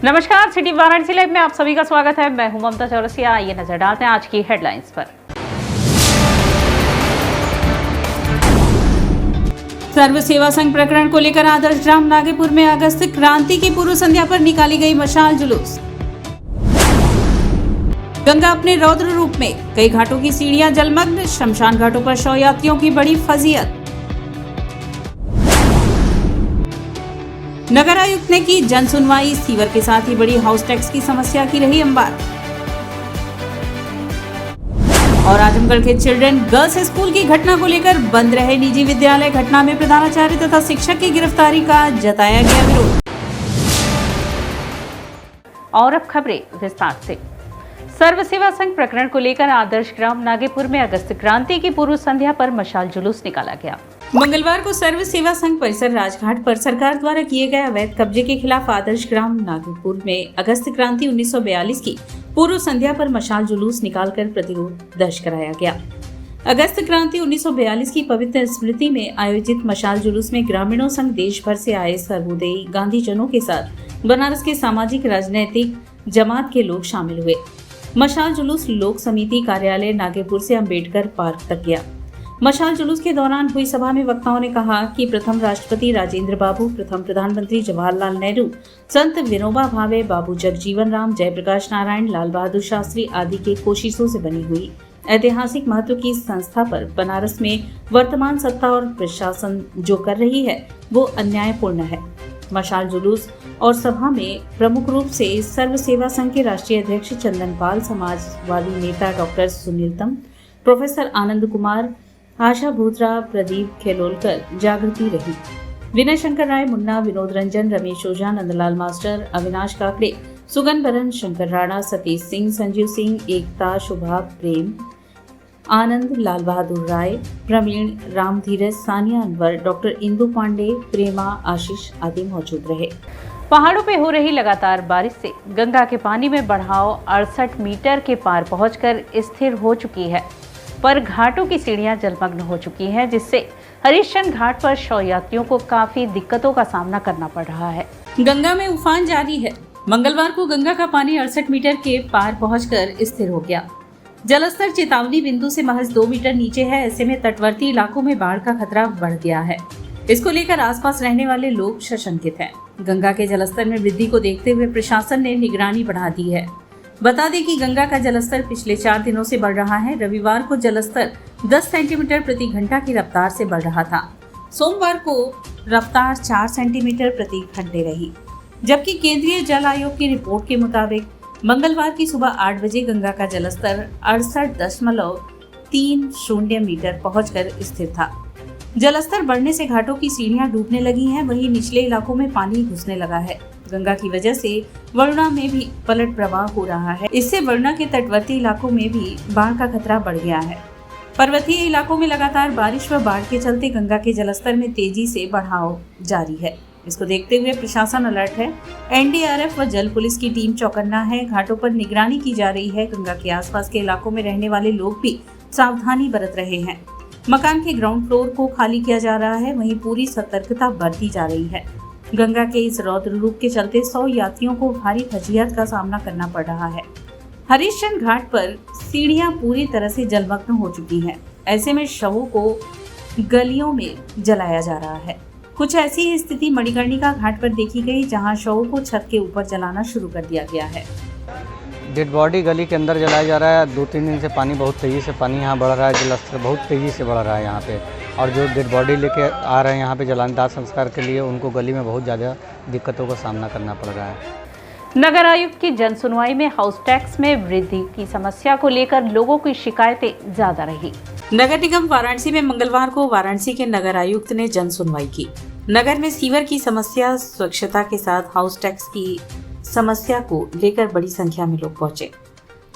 नमस्कार, city Varanasi live में आप सभी का स्वागत है। मैं हूं ममता चौरसिया। आइए नजर डालते हैं आज की हेडलाइंस पर। सर्व सेवा संघ प्रकरण को लेकर आदर्श ग्राम नागेपुर में अगस्त क्रांति की पूर्व संध्या पर निकाली गई मशाल जुलूस। गंगा अपने रौद्र रूप में, कई घाटों की सीढ़ियां जलमग्न, शमशान घाटों पर शव यात्रियों की बड़ी फजीयत। नगर आयुक्त ने की जन सुनवाई, सीवर के साथ ही बड़ी हाउस टैक्स की समस्या की रही अंबार। और आजमगढ़ के चिल्ड्रन गर्ल्स स्कूल की घटना को लेकर बंद रहे निजी विद्यालय, घटना में प्रधानाचार्य तथा शिक्षक की गिरफ्तारी का जताया गया विरोध। और अब खबरें विस्तार से। सर्व सेवा संघ प्रकरण को लेकर आदर्श ग्राम नागेपुर में अगस्त क्रांति की पूर्व संध्या पर मशाल जुलूस निकाला गया। मंगलवार को सर्व सेवा संघ परिसर राजघाट पर सरकार द्वारा किए गए अवैध कब्जे के खिलाफ आदर्श ग्राम नागेपुर में अगस्त क्रांति 1942 की पूर्व संध्या पर मशाल जुलूस निकालकर प्रतिरोध दर्ज कराया गया। अगस्त क्रांति 1942 की पवित्र स्मृति में आयोजित मशाल जुलूस में ग्रामीणों संग देश भर से आए सर्वोदयी गांधीजनों के साथ बनारस के सामाजिक राजनीतिक जमात के लोग शामिल हुए। मशाल जुलूस लोक समिति कार्यालय नागेपुर से अंबेडकर पार्क तक गया। मशाल जुलूस के दौरान हुई सभा में वक्ताओं ने कहा कि प्रथम राष्ट्रपति राजेंद्र बाबू, प्रथम प्रधानमंत्री जवाहरलाल नेहरू, संत विनोबा भावे, बाबू जगजीवन राम, जयप्रकाश नारायण, लाल बहादुर शास्त्री आदि के कोशिशों से बनी हुई ऐतिहासिक महत्व की संस्था पर बनारस में वर्तमान सत्ता और प्रशासन जो कर रही है वो अन्यायपूर्ण है। मशाल जुलूस और सभा में प्रमुख रूप से सर्व सेवा संघ के राष्ट्रीय अध्यक्ष चंदन पाल, समाजवादी नेता डॉक्टर सुनीलतम, प्रोफेसर आनंद कुमार, आशा भूतरा, प्रदीप खेलोलकर, जागृति रही। विनय शंकर राय, मुन्ना, विनोद रंजन, रमेश ओझा, नंदलाल मास्टर, अविनाश काकड़े, सुगन बरन, शंकर राणा, सतीश सिंह, संजीव सिंह, एकता, शुभा, प्रेम, आनंद, लाल बहादुर राय, प्रवीण, राम धीरज, सानिया अनवर, डॉक्टर इंदु पांडे, प्रेमा, आशीष आदि मौजूद रहे। पहाड़ों पे हो रही लगातार बारिश से गंगा के पानी में बढ़ाव 68 मीटर के पार पहुंचकर स्थिर हो चुकी है, पर घाटों की सीढ़ियां जलमग्न हो चुकी हैं, जिससे हरिश्चंद्र घाट पर शव यात्रियों को काफी दिक्कतों का सामना करना पड़ रहा है। गंगा में उफान जारी है। मंगलवार को गंगा का पानी 68 मीटर के पार पहुंचकर स्थिर हो गया। जलस्तर चेतावनी बिंदु से महज 2 मीटर नीचे है। ऐसे में तटवर्ती इलाकों में बाढ़ का खतरा बढ़ गया है। इसको लेकर आसपास रहने वाले लोग सशंकित हैं। गंगा के जलस्तर में वृद्धि को देखते हुए प्रशासन ने निगरानी बढ़ा दी है। बता दें कि गंगा का जलस्तर पिछले 4 दिनों से बढ़ रहा है। रविवार को जलस्तर 10 सेंटीमीटर प्रति घंटा की रफ्तार से बढ़ रहा था। सोमवार को रफ्तार 4 सेंटीमीटर प्रति घंटे रही, जबकि केंद्रीय जल आयोग की रिपोर्ट के मुताबिक मंगलवार की सुबह 8 बजे गंगा का जलस्तर 68.30 मीटर पहुंचकर स्थिर था। जलस्तर बढ़ने से घाटों की सीढ़ियां डूबने लगी हैं, वहीं निचले इलाकों में पानी घुसने लगा है। गंगा की वजह से वरुणा में भी पलट प्रवाह हो रहा है। इससे वरुणा के तटवर्ती इलाकों में भी बाढ़ का खतरा बढ़ गया है। पर्वतीय इलाकों में लगातार बारिश व बाढ़ के चलते गंगा के जलस्तर में तेजी से बढ़ाव जारी है। इसको देखते हुए प्रशासन अलर्ट है। एनडीआरएफ व जल पुलिस की टीम चौकन्ना है। घाटों पर निगरानी की जा रही है। गंगा के आसपास के इलाकों में रहने वाले लोग भी सावधानी बरत रहे हैं। मकान के ग्राउंड फ्लोर को खाली किया जा रहा है, वहीं पूरी सतर्कता बरती जा रही है। गंगा के इस रौद्र रूप के चलते 100 यात्रियों को भारी फजीहत का सामना करना पड़ रहा है। हरिश्चंद्र घाट पर सीढ़ियां पूरी तरह से जलमग्न हो चुकी हैं। ऐसे में शवों को गलियों में जलाया जा रहा है। कुछ ऐसी ही स्थिति मणिकर्णिका घाट पर देखी गई, जहां शवों को छत के ऊपर जलाना शुरू कर दिया गया है। डेड बॉडी गली के अंदर जलाया जा रहा है। 2-3 दिन से पानी बहुत तेज़ी से यहाँ बढ़ रहा है। जलस्तर बहुत तेज़ी से बढ़ रहा है यहाँ पे, और जो डेड बॉडी लेके आ रहे हैं यहाँ पे जलाने दाह संस्कार के लिए, उनको गली में बहुत ज़्यादा दिक्कतों का सामना करना पड़ रहा है। नगर आयुक्त की जन सुनवाई में हाउस टैक्स में वृद्धि की समस्या को लेकर लोगों की शिकायतें ज्यादा रही। नगर निगम वाराणसी में मंगलवार को वाराणसी के नगर आयुक्त ने जन सुनवाई की। नगर में सीवर की समस्या, स्वच्छता के साथ हाउस टैक्स की समस्या को लेकर बड़ी संख्या में लोग पहुंचे।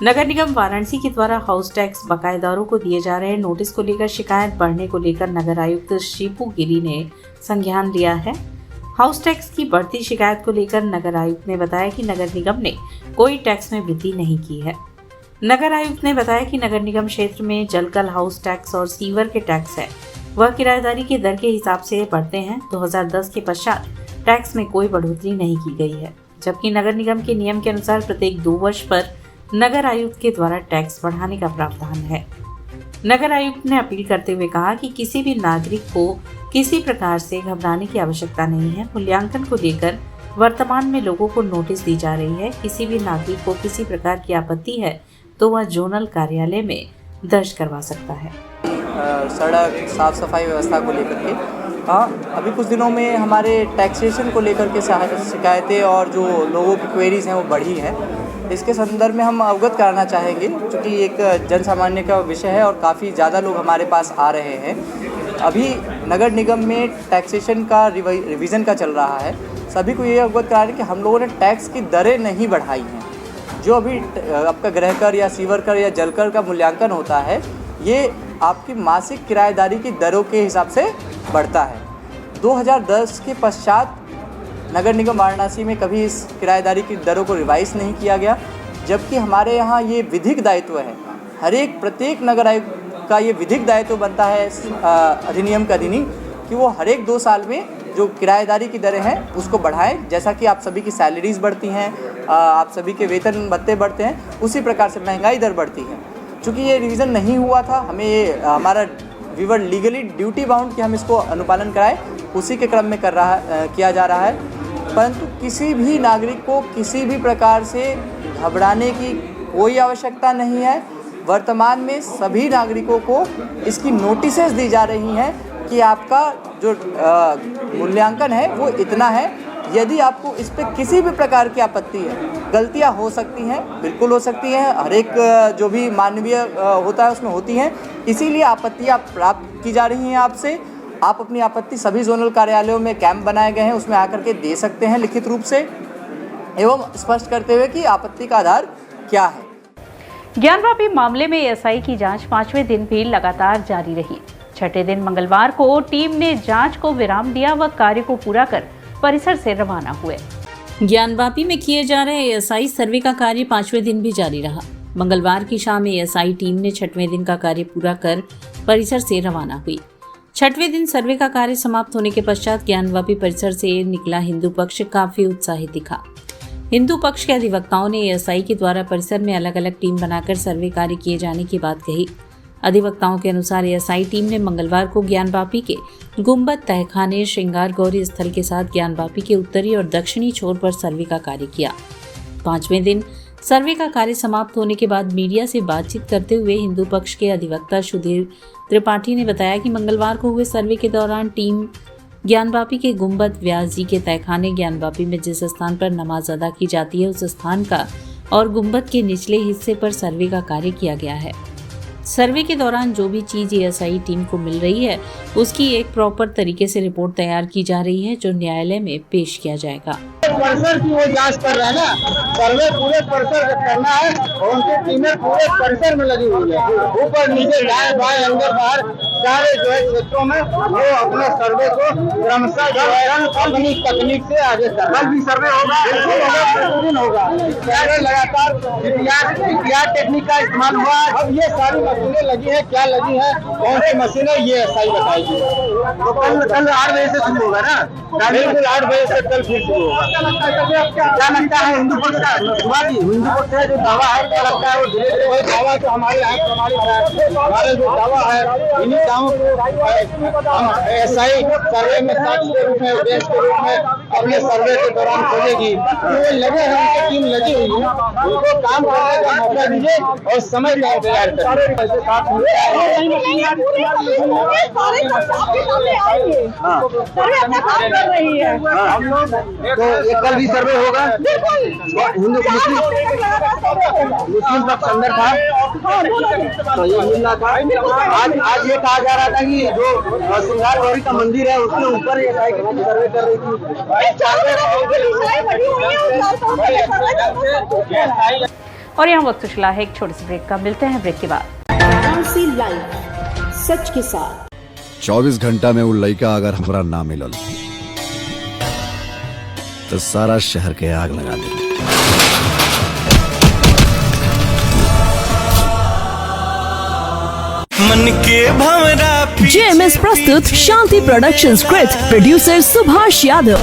नगर निगम वाराणसी के द्वारा हाउस टैक्स बकायेदारों को दिए जा रहे नोटिस को लेकर शिकायत बढ़ने को लेकर नगर आयुक्त शिपू गिरी ने संज्ञान लिया है। हाउस टैक्स की बढ़ती शिकायत को लेकर नगर आयुक्त ने बताया कि नगर निगम ने कोई टैक्स में वृद्धि नहीं की है। नगर आयुक्त ने बताया कि नगर निगम क्षेत्र में जलकल हाउस टैक्स और सीवर के टैक्स है, वह किराएदारी के दर के हिसाब से बढ़ते हैं। 2010 के पश्चात टैक्स में कोई बढ़ोतरी नहीं की गई है, जबकि नगर निगम के नियम के अनुसार प्रत्येक 2 वर्ष पर नगर आयुक्त के द्वारा टैक्स बढ़ाने का प्रावधान है। नगर आयुक्त ने अपील करते हुए कहा कि किसी भी नागरिक को किसी प्रकार से घबराने की आवश्यकता नहीं है। मूल्यांकन को लेकर वर्तमान में लोगों को नोटिस दी जा रही है। किसी भी नागरिक को किसी प्रकार की आपत्ति है तो वह जोनल कार्यालय में दर्ज करवा सकता है। सड़क साफ सफाई व्यवस्था को लेकर के अभी कुछ दिनों में हमारे टैक्सेशन को लेकर के शिकायतें और जो लोगों की क्वेरीज हैं वो बढ़ी हैं। इसके संदर्भ में हम अवगत कराना चाहेंगे, क्योंकि एक जन सामान्य का विषय है और काफ़ी ज़्यादा लोग हमारे पास आ रहे हैं। अभी नगर निगम में टैक्सेशन का रिवीजन का चल रहा है। सभी को ये अवगत करा रहे हैं कि हम लोगों ने टैक्स की दरें नहीं बढ़ाई हैं। जो अभी आपका गृह कर या सीवर कर या जल कर का मूल्यांकन होता है, ये आपकी मासिक किराएदारी की दरों के हिसाब से बढ़ता है। 2010 के पश्चात नगर निगम वाराणसी में कभी इस किराएदारी की दरों को रिवाइज नहीं किया गया, जबकि हमारे यहाँ ये विधिक दायित्व है। प्रत्येक नगर आयुक्त का ये विधिक दायित्व बनता है अधिनियम का अधीन कि वो हर एक 2 साल में जो किराएदारी की दरें हैं उसको बढ़ाएं। जैसा कि आप सभी की सैलरीज बढ़ती हैं, आप सभी के वेतन भत्ते बढ़ते हैं, उसी प्रकार से महंगाई दर बढ़ती है। चूँकि ये रिवीजन नहीं हुआ था, हमें ये हमारा we were legally duty bound कि हम इसको अनुपालन कराएं, उसी के क्रम में किया जा रहा है। परंतु किसी भी नागरिक को किसी भी प्रकार से घबराने की कोई आवश्यकता नहीं है। वर्तमान में सभी नागरिकों को इसकी नोटिसेस दी जा रही हैं कि आपका जो मूल्यांकन है वो इतना है। यदि आपको इस पर किसी भी प्रकार की आपत्ति है, गलतियां हो सकती हैं, बिल्कुल हो सकती हैं, हर एक जो भी मानवीय होता है उसमें होती हैं। इसीलिए आपत्तियां प्राप्त की जा रही हैं आपसे। आप अपनी आपत्ति सभी जोनल कार्यालयों में कैंप बनाए गए हैं, उसमें आकर के दे सकते हैं लिखित रूप से, एवं स्पष्ट करते हुए कि आपत्ति का आधार क्या है। ज्ञानवापी मामले में एएसआई की जांच 5वें दिन भी लगातार जारी रही। 6ठे दिन मंगलवार को टीम ने जांच को विराम दिया व कार्य को पूरा कर परिसर से रवाना हुए। ज्ञानवापी में किए जा रहे एएसआई सर्वे का कार्य 5वें दिन भी जारी रहा। मंगलवार की शाम एएसआई टीम ने 6वें दिन का कार्य पूरा कर परिसर से रवाना हुई। 6वें दिन सर्वे का कार्य समाप्त होने के पश्चात ज्ञानवापी परिसर से निकला हिंदू पक्ष काफी उत्साहित दिखा। हिंदू पक्ष के अधिवक्ताओं ने एएसआई के द्वारा परिसर में अलग अलग टीम बनाकर सर्वे कार्य किए जाने की बात कही। अधिवक्ताओं के अनुसार एएसआई टीम ने मंगलवार को ज्ञानवापी के गुंबद, तहखाने, श्रृंगार गौरी स्थल के साथ ज्ञानवापी के उत्तरी और दक्षिणी छोर पर सर्वे का कार्य किया। 5वें दिन सर्वे का कार्य समाप्त होने के बाद मीडिया से बातचीत करते हुए हिंदू पक्ष के अधिवक्ता सुधीर त्रिपाठी ने बताया कि मंगलवार को हुए सर्वे के दौरान टीम ज्ञानवापी के गुंबद, व्यास जी के तहखाने, ज्ञानवापी में जिस स्थान पर नमाज अदा की जाती है उस स्थान का और गुंबद के निचले हिस्से पर सर्वे का कार्य किया गया है। सर्वे के दौरान जो भी चीज एएसआई टीम को मिल रही है उसकी एक प्रॉपर तरीके से रिपोर्ट तैयार की जा रही है, जो न्यायालय में पेश किया जाएगा। परिसर की वो जांच कर रहे हैं ना, सर्वे पूरे परिसर करना है और उनकी टीमें पूरे परिसर में लगी हुई है। ऊपर नीचे दाएं बाएं अंदर बाहर सारे जो है क्षेत्रों में वो अपने सर्वे को क्रमशः जो है अपनी तकनीक से आगे कर रहे हैं। कल भी सर्वे होगा, प्रतिदिन होगा। लगातार जीपीआर टेक्निक का इस्तेमाल हुआ है। अब ये सारी मशीनें लगी है, क्या लगी है, कौन सी मशीनें, ये एसआई बताएगी। तो कल 8 बजे से शुरू होगा ना? बिल्कुल 8 बजे से कल फिर शुरू होगा। क्या लगता है हिंदू पक्ष का हिंदू पक्ष का जो दावा है, क्या लगता है वो धीरे धीरे वही दावा तो हमारे यहाँ प्रमाणित है। हमारे जो दावा है इन्हीं दावों को हम एसआई सर्वे में साक्ष्य के रूप में, उद्देश्य के रूप में अपने सर्वे के दौरान खोजेगी। जो लगे हैं, उनकी टीम लगी हुई है, उनको काम करने का मौका दीजिए और समय का इंतजार करें। हम लोग तो ये कल भी सर्वे होगा। हिंदू मुस्लिम पक्ष अंदर था तो ये मिल रहा था। आज ये कहा जा रहा था कि जो श्रृंगार गौरी का मंदिर है उसके ऊपर ये सर्वे कर रही थी। और यहाँ वक्त चला है एक छोटे से ब्रेक का। मिलते हैं ब्रेक के बाद। सच के साथ 24 घंटा में वो लड़का अगर हमरा ना मिलल तो सारा शहर के आग लगा दे। मन के भंवरा जेएमएस प्रस्तुत Shanti production script producer Subhash Yadav.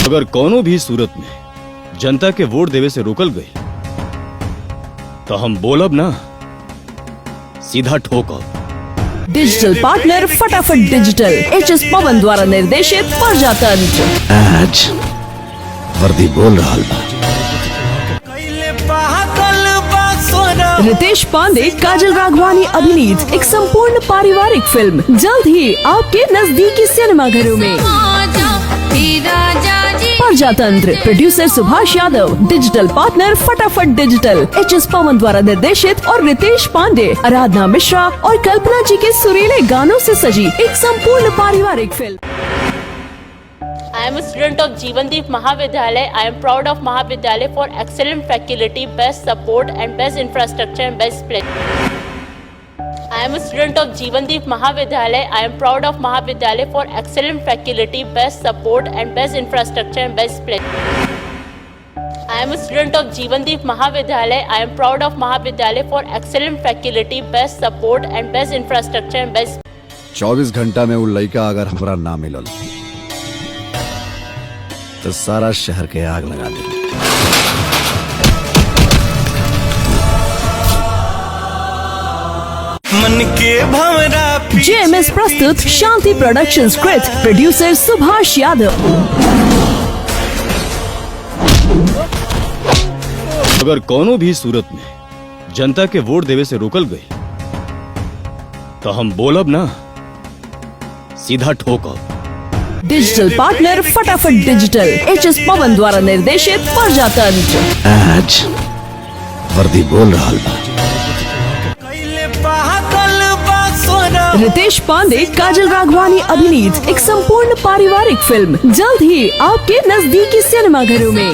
अगर कोनो भी सूरत में जनता के वोट देवे से रोकल गई तो हम बोलब ना, सीधा ठोकब। डिजिटल पार्टनर फटाफट डिजिटल एचएस पवन द्वारा निर्देशित प्रजातंत्र। आज वर्दी बोल रहा बा। रितेश पांडे, काजल राघवानी अभिनीत एक संपूर्ण पारिवारिक फिल्म जल्द ही आपके नजदीकी सिनेमाघरों में। प्रजातंत्र producer Subhash Yadav, digital partner फटाफट डिजिटल एचएस पवन द्वारा निर्देशित और रितेश पांडे, आराधना मिश्रा और कल्पना जी के सुरीले गानों से सजी एक संपूर्ण पारिवारिक film. I am a student of Jeevandeep Mahavidyalaya. I am proud of Mahavidyalaya for excellent faculty, best support and best infrastructure and best place. I am a student of Jeevandeep Mahavidyalaya. I am proud of Mahavidyalaya for excellent faculty, best support and best infrastructure and best place. I am a student of Jeevandeep Mahavidyalaya. I am proud of Mahavidyalaya for excellent faculty, best support and best infrastructure and best. 24 घंटा में वो लड़का अगर हमारा ना मिलल तो सारा शहर के आग लगा दे। मन के भंवरा जेएमएस प्रस्तुत Shanti production script producer Subhash Yadav. अगर कोनो भी सूरत में जनता के वोट देवे से रोकल गई तो हम बोलब ना, सीधा ठोकब। डिजिटल पार्टनर फटाफट डिजिटल एचएस पवन द्वारा निर्देशित प्रजातंत्र। आज वर्दी बोल रहा बा। रितेश पांडे, काजल राघवानी अभिनीत एक संपूर्ण पारिवारिक फिल्म जल्द ही आपके नजदीकी सिनेमाघरों में।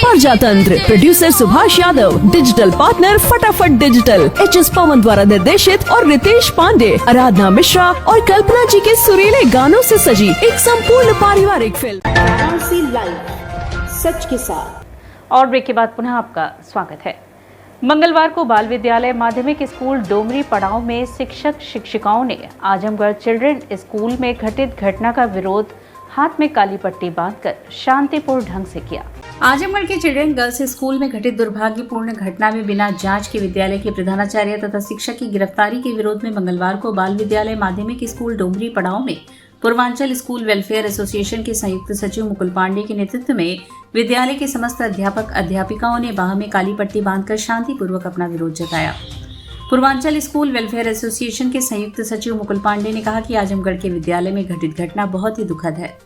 प्रजातंत्र producer Subhash Yadav, digital partner फटाफट डिजिटल एचएस पवन द्वारा निर्देशित और रितेश पांडे, आराधना मिश्रा और कल्पना जी के सुरीले गानों से सजी एक संपूर्ण पारिवारिक फिल्म। सच के साथ। और ब्रेक के बाद पुनः आपका स्वागत है। मंगलवार को बाल विद्यालय माध्यमिक स्कूल डोमरी पड़ाव में शिक्षक शिक्षिकाओं ने आजमगढ़ चिल्ड्रन स्कूल में घटित घटना का विरोध हाथ में काली पट्टी बांधकर शांतिपूर्ण ढंग से किया। आजमगढ़ के चिल्ड्रन गर्ल्स स्कूल में घटित दुर्भाग्यपूर्ण घटना में बिना जांच के विद्यालय के प्रधानाचार्य तथा शिक्षक की गिरफ्तारी के विरोध में मंगलवार को बाल विद्यालय माध्यमिक स्कूल डोमरी पड़ाव में पूर्वांचल स्कूल वेलफेयर एसोसिएशन के संयुक्त सचिव मुकुल पांडे के नेतृत्व में विद्यालय के समस्त अध्यापक अध्यापिकाओं ने बाह में काली पट्टी बांधकर शांतिपूर्वक अपना विरोध जताया। पूर्वांचल स्कूल वेलफेयर एसोसिएशन के संयुक्त सचिव मुकुल पांडे ने कहा कि आजमगढ़ के विद्यालय में घटित घटना बहुत ही दुखद है।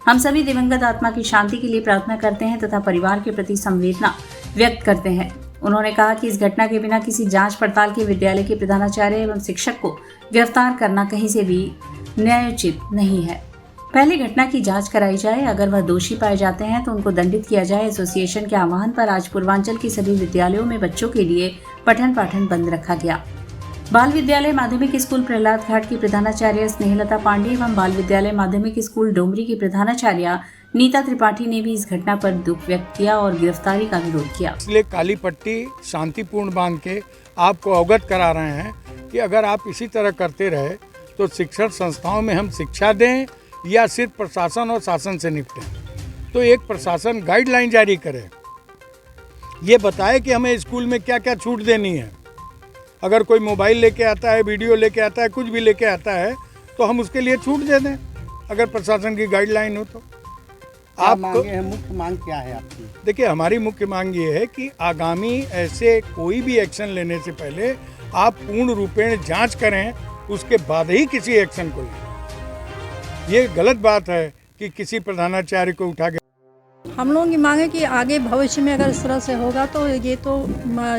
हम सभी दिवंगत आत्मा की शांति के लिए प्रार्थना करते हैं तथा परिवार के प्रति संवेदना व्यक्त करते हैं। उन्होंने कहा कि इस घटना के बिना किसी जांच पड़ताल के विद्यालय के प्रधानाचार्य एवं शिक्षक को गिरफ्तार करना कहीं से भी न्यायोचित नहीं है। पहले घटना की जांच कराई जाए, अगर वह दोषी पाए जाते हैं तो उनको दंडित किया जाए। एसोसिएशन के आह्वान पर आज पूर्वांचल के सभी विद्यालयों में बच्चों के लिए पठन पाठन बंद रखा गया। बाल विद्यालय माध्यमिक स्कूल प्रहलाद घाट की प्रधानाचार्य स्नेहलता पांडे एवं बाल विद्यालय माध्यमिक स्कूल डोमरी की प्रधानाचार्य नीता त्रिपाठी ने भी इस घटना पर दुख व्यक्त किया और गिरफ्तारी का विरोध किया। इसलिए काली पट्टी शांतिपूर्ण बांध के आपको अवगत करा रहे हैं कि अगर आप इसी तरह करते रहे तो शिक्षण संस्थाओं में हम शिक्षा दें या सिर्फ प्रशासन और शासन से निपटें। तो एक प्रशासन गाइडलाइन जारी करे, ये बताए कि हमें स्कूल में क्या क्या छूट देनी है। अगर कोई मोबाइल लेके आता है, वीडियो लेके आता है, कुछ भी लेके आता है तो हम उसके लिए छूट दे दें, अगर प्रशासन की गाइडलाइन हो तो। आप मुख्य मांग क्या है आपकी? देखिए, हमारी मुख्य मांग ये है कि आगामी ऐसे कोई भी एक्शन लेने से पहले आप पूर्ण रूपेण जांच करें, उसके बाद ही किसी एक्शन को लें। ये गलत बात है कि किसी प्रधानाचार्य को उठा के। हम लोगों की मांग है कि आगे भविष्य में अगर इस तरह से होगा तो ये तो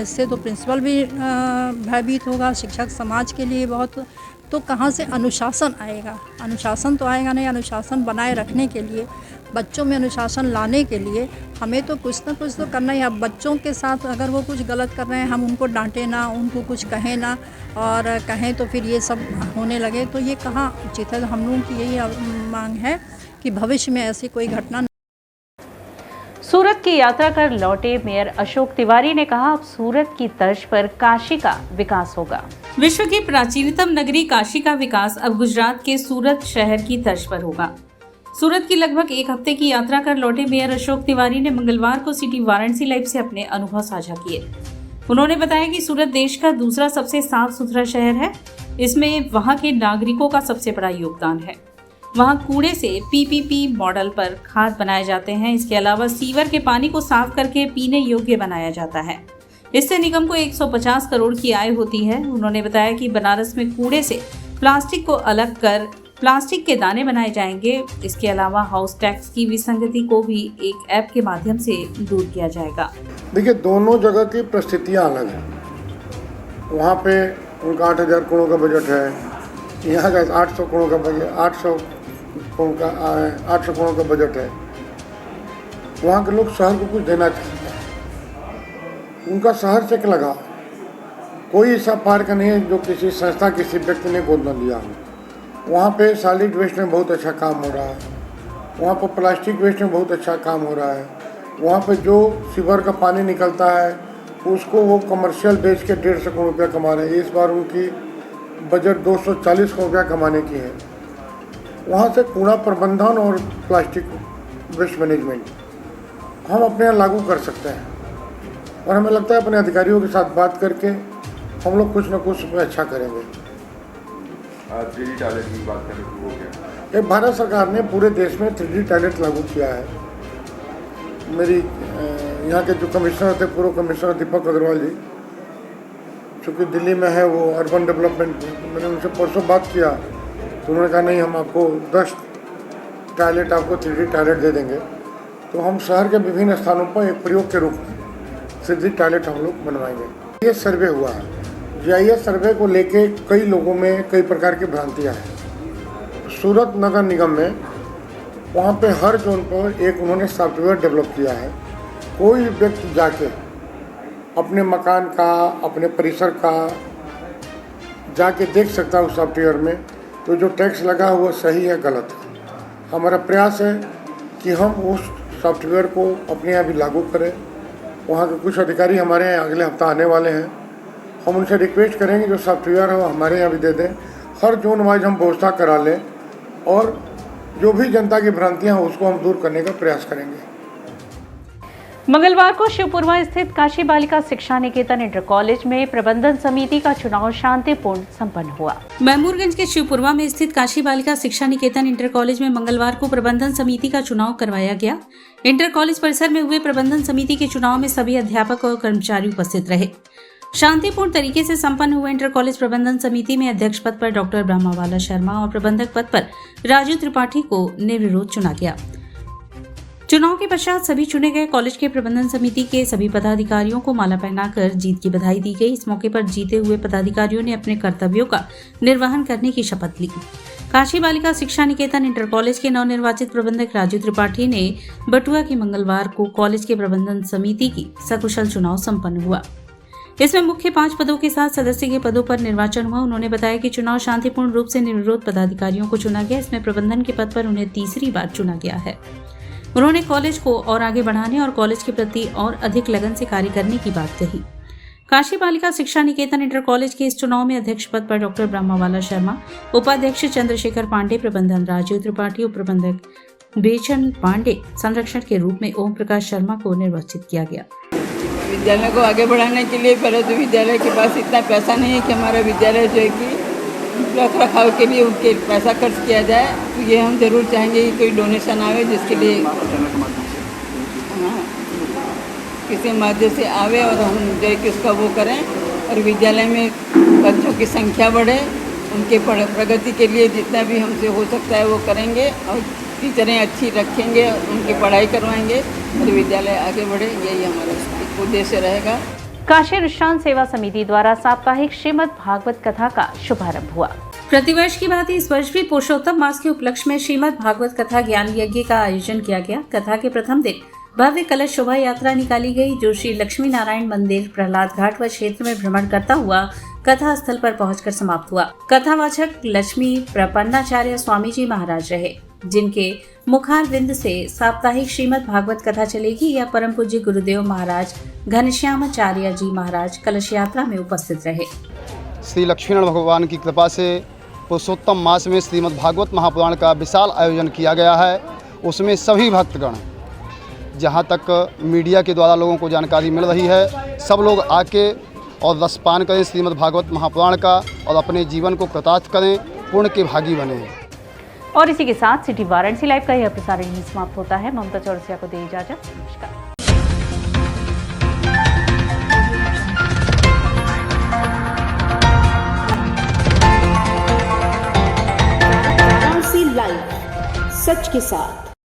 इससे तो प्रिंसिपल भी भयभीत होगा, शिक्षक समाज के लिए बहुत, तो कहाँ से अनुशासन आएगा? अनुशासन तो आएगा नहीं। अनुशासन बनाए रखने के लिए, बच्चों में अनुशासन लाने के लिए हमें तो कुछ ना कुछ तो करना ही है। अब बच्चों के साथ अगर वो कुछ गलत कर रहे हैं, हम उनको डांटे ना, उनको कुछ कहें ना, और कहें तो फिर ये सब होने लगे, तो ये कहाँ उचित है। हम लोगों की यही मांग है कि भविष्य में ऐसी कोई घटना। सूरत की यात्रा कर लौटे मेयर अशोक तिवारी ने कहा, अब सूरत की तर्ज पर काशी का विकास होगा। विश्व की प्राचीनतम नगरी काशी का विकास अब गुजरात के सूरत शहर की तर्ज पर होगा। सूरत की लगभग एक हफ्ते की यात्रा कर लौटे मेयर अशोक तिवारी ने मंगलवार को सिटी वाराणसी लाइव से अपने अनुभव साझा किए। उन्होंने बताया कि सूरत देश का दूसरा सबसे साफ सुथरा शहर है। इसमें वहां के नागरिकों का सबसे बड़ा योगदान है। वहां कूड़े से पीपीपी मॉडल पर खाद बनाए जाते हैं। इसके अलावा सीवर के पानी को साफ करके पीने योग्य बनाया जाता है। इससे निगम को 150 करोड़ की आय होती है। उन्होंने बताया कि बनारस में कूड़े से प्लास्टिक को अलग कर प्लास्टिक के दाने बनाए जाएंगे। इसके अलावा हाउस टैक्स की विसंगति को भी एक ऐप के माध्यम से दूर किया जाएगा। देखिए, दोनों जगह की परिस्थितियाँ अलग हैं। वहाँ पे उनका 8,000 करोड़ का बजट है, यहाँ का 800 करोड़ का बजट, 800 करोड़ का बजट है। वहाँ के लोग शहर को कुछ देना चाहते हैं। उनका शहर से क्या लगा, कोई ऐसा पार्क नहीं है जो किसी संस्था किसी व्यक्ति ने गोद न लिया हो। वहाँ पे सॉलिड वेस्ट में बहुत अच्छा काम हो रहा है। वहाँ पर प्लास्टिक वेस्ट में बहुत अच्छा काम हो रहा है। वहाँ पे जो सीवर का पानी निकलता है उसको वो कमर्शियल बेच के 150 करोड़ रुपया कमा रहे हैं। इस बार उनकी बजट 240 करोड़ रुपया कमाने की है। वहाँ से कूड़ा प्रबंधन और प्लास्टिक वेस्ट मैनेजमेंट हम अपने यहाँ लागू कर सकते हैं और हमें लगता है अपने अधिकारियों के साथ बात करके हम लोग कुछ न कुछ उसमें अच्छा करेंगे। 3D टॉयलेट की बात करें तो वो क्या? ये भारत सरकार ने पूरे देश में 3D टॉयलेट लागू किया है। मेरी यहाँ के जो कमिश्नर थे, पूर्व कमिश्नर दीपक अग्रवाल जी, चूँकि दिल्ली में है वो अर्बन डेवलपमेंट, मैंने उनसे परसों बात किया तो उन्होंने कहा नहीं, हम आपको 10 टॉयलेट आपको 3D टॉयलेट दे देंगे। तो हम शहर के विभिन्न स्थानों पर एक प्रयोग के रूप में 3D टॉयलेट हम लोग बनवाएंगे। ये सर्वे हुआ है। GIS सर्वे को लेके कई लोगों में कई प्रकार की भ्रांतियाँ हैं। सूरत नगर निगम में वहाँ पे हर जोन पर एक उन्होंने सॉफ्टवेयर डेवलप किया है। कोई व्यक्ति जाके अपने मकान का, अपने परिसर का जाके देख सकता है उस सॉफ्टवेयर में तो जो टैक्स लगा हुआ सही है गलत है। हमारा प्रयास है कि हम उस सॉफ्टवेयर को अपने यहाँ भी लागू करें। वहाँ के कुछ अधिकारी हमारे यहाँ अगले हफ्ता आने वाले हैं। हम उनसे रिक्वेस्ट करेंगे जो सॉफ्टवेयर है वो हमारे यहाँ भी दे दें। हर जोन वाइज हम व्यवस्था करा लें और जो भी जनता की भ्रांतियाँ हैं उसको हम दूर करने का प्रयास करेंगे। मंगलवार को शिवपुरवा स्थित काशी बालिका शिक्षा निकेतन इंटर कॉलेज में प्रबंधन समिति का चुनाव शांतिपूर्ण संपन्न हुआ। महमूदगंज के शिवपुरवा में स्थित काशी बालिका शिक्षा निकेतन इंटर कॉलेज में मंगलवार को प्रबंधन समिति का चुनाव करवाया गया। इंटर कॉलेज परिसर में हुए प्रबंधन समिति के चुनाव में सभी अध्यापक और कर्मचारी उपस्थित रहे। शांतिपूर्ण तरीके से संपन्न हुए इंटर कॉलेज प्रबंधन समिति में अध्यक्ष पद पर डॉक्टर ब्रह्मावाला शर्मा और प्रबंधक पद पर राजू त्रिपाठी को निर्विरोध चुना गया। चुनाव के पश्चात सभी चुने गए कॉलेज के प्रबंधन समिति के सभी पदाधिकारियों को माला पहनाकर जीत की बधाई दी गई। इस मौके पर जीते हुए पदाधिकारियों ने अपने कर्तव्यों का निर्वहन करने की शपथ ली। काशी बालिका शिक्षा निकेतन इंटर कॉलेज के नवनिर्वाचित प्रबंधक राजू त्रिपाठी ने बटुआ की मंगलवार को कॉलेज के प्रबंधन समिति की सकुशल चुनाव संपन्न हुआ। इसमें मुख्य 5 पदों के साथ सदस्य के पदों पर निर्वाचन हुआ। उन्होंने बताया कि चुनाव शांतिपूर्ण रूप से निर्विरोध पदाधिकारियों को चुना गया। इसमें प्रबंधन के पद पर उन्हें तीसरी बार चुना गया है। उन्होंने कॉलेज को और आगे बढ़ाने और कॉलेज के प्रति और अधिक लगन से कार्य करने की बात कही। काशी बालिका शिक्षा निकेतन इंटर कॉलेज के इस चुनाव में अध्यक्ष पद पर डॉक्टर ब्रह्मावाला शर्मा, उपाध्यक्ष चंद्रशेखर पांडे, प्रबंधन राजू त्रिपाठी, उप प्रबंधक बेचन पांडे, संरक्षक के रूप में ओम प्रकाश शर्मा को निर्वाचित किया गया। विद्यालय को आगे बढ़ाने के लिए पहले तो विद्यालय के पास इतना पैसा नहीं है कि हमारा विद्यालय जो है कि रख रखाव के लिए उनके पैसा खर्च किया जाए। तो ये हम जरूर चाहेंगे कि कोई डोनेशन आवे जिसके लिए किसी माध्यम से आवे और हम जो है कि उसका वो करें और विद्यालय में बच्चों की संख्या बढ़े। उनके प्रगति के लिए जितना भी हमसे हो सकता है वो करेंगे और टीचरें अच्छी रखेंगे, उनकी पढ़ाई करवाएंगे और विद्यालय आगे बढ़े। यही हमारा उद्देश्य रहेगा। काशी अनुष्ठान सेवा समिति द्वारा साप्ताहिक श्रीमद् भागवत कथा का शुभारंभ हुआ। प्रतिवर्ष की भांति इस वर्ष भी पुरुषोत्तम मास के उपलक्ष्य में श्रीमद् भागवत कथा ज्ञान यज्ञ का आयोजन किया गया। कथा के प्रथम दिन भव्य कलश शोभा यात्रा निकाली गई, जो श्री लक्ष्मी नारायण मंदिर, प्रहलाद घाट व क्षेत्र में भ्रमण करता हुआ कथा स्थल पर पहुंचकर समाप्त हुआ। कथावाचक लक्ष्मी प्रपन्नाचार्य स्वामी जी महाराज रहे। जिनके मुखारविंद से साप्ताहिक श्रीमद् भागवत कथा चलेगी। यह परम पूज्य गुरुदेव महाराज घनश्यामाचार्य जी महाराज कलश यात्रा में उपस्थित रहे। श्री लक्ष्मीनारायण भगवान की कृपा से पुरुषोत्तम मास में श्रीमद् भागवत महापुराण का विशाल आयोजन किया गया है। उसमें सभी भक्तगण, जहाँ तक मीडिया के द्वारा लोगों को जानकारी मिल रही है, सब लोग आके और रसपान करें श्रीमद् भागवत महापुराण का और अपने जीवन को कृतार्थ करें, पुण्य के भागी बने। और इसी के साथ सिटी वाराणसी लाइव का यह प्रसारण यहीं समाप्त होता है। ममता चौरसिया को दे इजाजत। नमस्कार। वाराणसी लाइव, सच के साथ।